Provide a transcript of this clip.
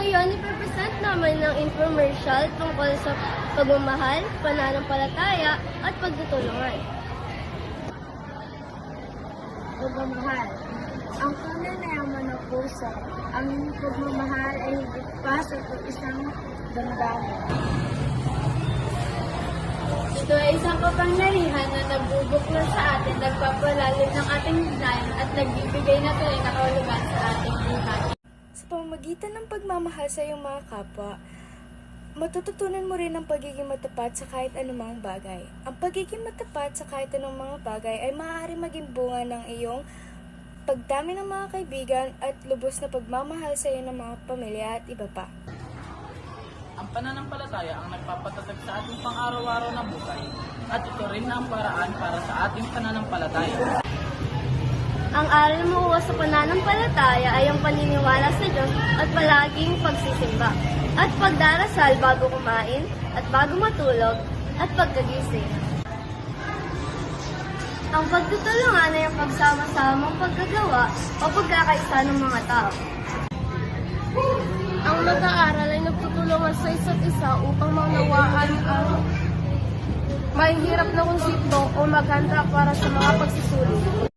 Ngayon, ipipresent namin ng infomercial tungkol sa pagmamahal, pananampalataya, at pagtutulungan. Pagmamahal. Ang tunay na yaman ng puso, ang pagmamahal ay higit pa sa isang damdamin. Ito ay isang kapangyarihan na nagbubuklo sa atin, nagpapalalim ng ating hinayan at nagbibigay na tunay na kahulugan sa ating buhay. Sa pamamagitan ng pagmamahal sa iyong mga kapwa, matututunan mo rin ang pagiging matapat sa kahit anumang bagay. Ang pagiging matapat sa kahit anumang mga bagay ay maaari maging bunga ng iyong pagdami ng mga kaibigan at lubos na pagmamahal sa iyo ng mga pamilya at iba pa. Ang pananampalataya ang nagpapatatag sa ating pang-araw-araw na buhay at ito rin ang paraan para sa ating pananampalataya. Ang aral mo sa pananampalataya ay ang paniniwala sa Diyos at palaging pagsisimba at pagdarasal bago kumain at bago matulog at pagkagising. Ang pagtutulungan ay ang pagsama-samang paggagawa o pagkakaisa ng mga tao. Ang mag-aaral ay nagtutulungan sa isa't isa upang maunawaan ang mahihirap na konsepto o maghanda para sa mga pagsusulit.